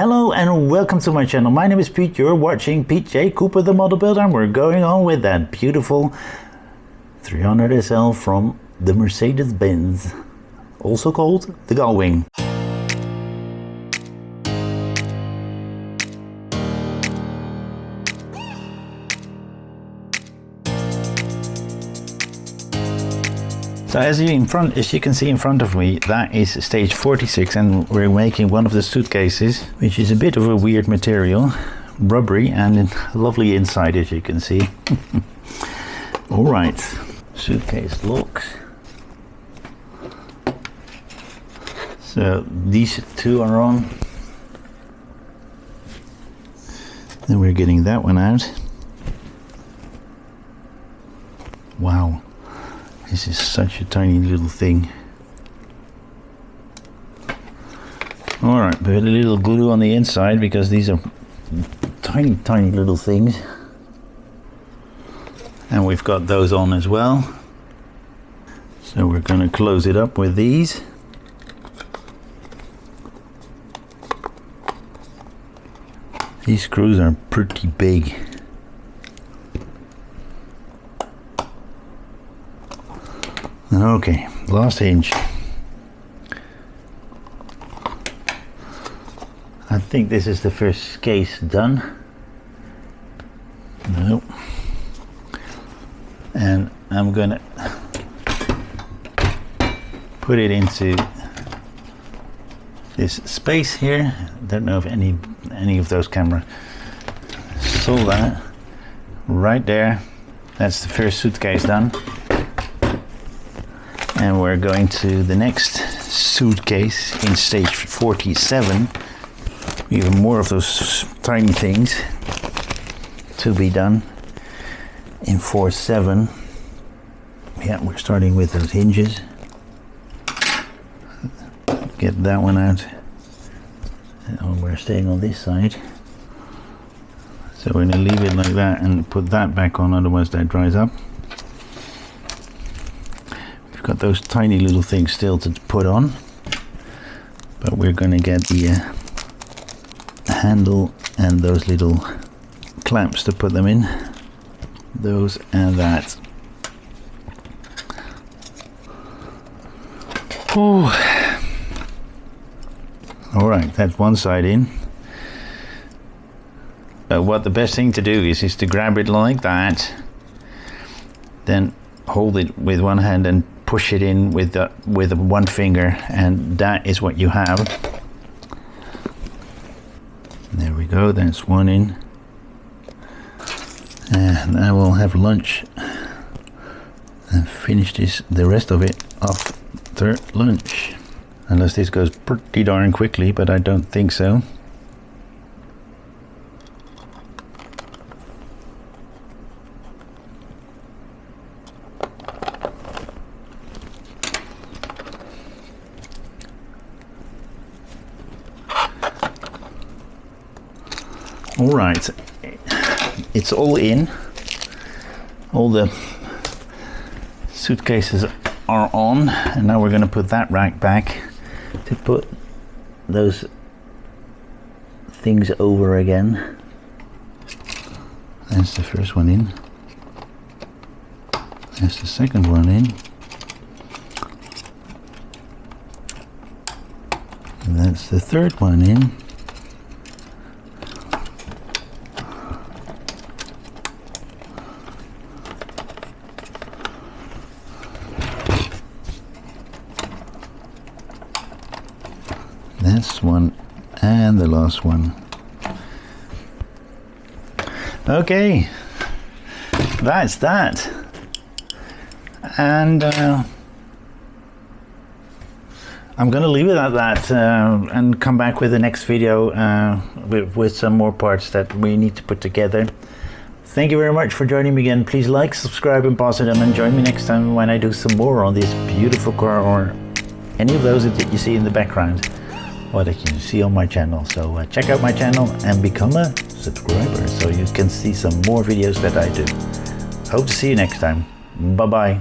Hello and welcome to my channel. My name is Pete. You're watching Pete J. Cooper the Model Builder, and we're going on with that beautiful 300 SL from the Mercedes-Benz, also called the Gullwing. So as you can see in front of me, that is stage 46, and we're making one of the suitcases, which is a bit of a weird material, rubbery and lovely inside, as you can see. All right, suitcase locks. So these two are on. Then we're getting that one out. Wow. This is such a tiny little thing. Alright, put a little glue on the inside because these are tiny little things. And we've got those on as well. So we're going to close it up with these. These screws are pretty big. Okay, last hinge. I think this is the first case done. No. And I'm gonna put it into this space here. Don't know if any of those cameras saw that. Right there. That's the first suitcase done. And we're going to the next suitcase in stage 47. Even more of those tiny things to be done in 47. Yeah, we're starting with those hinges. Get that one out. And we're staying on this side. So we're going to leave it like that and put that back on, otherwise that dries up. Got those tiny little things still to put on, but we're going to get the handle and those little clamps to put them in, those and that. Oh, all right, that's one side in. What the best thing to do is to grab it like that, then hold it with one hand and push it in with one finger, and that is what you have. There we go, that's one in. And I will have lunch and finish the rest of it after lunch. Unless this goes pretty darn quickly, but I don't think so. All right, it's all in. All the suitcases are on, and now we're going to put that rack back to put those things over again. That's the first one in. That's the second one in. And that's the third one in. This one and the last one. Okay, that's that. And I'm gonna leave it at that and come back with the next video with some more parts that we need to put together. Thank you very much for joining me again. Please like, subscribe and pass it on, and join me next time when I do some more on this beautiful car or any of those that you see in the background, or that you see on my channel. So check out my channel and become a subscriber so you can see some more videos that I do. Hope to see you next time. Bye bye.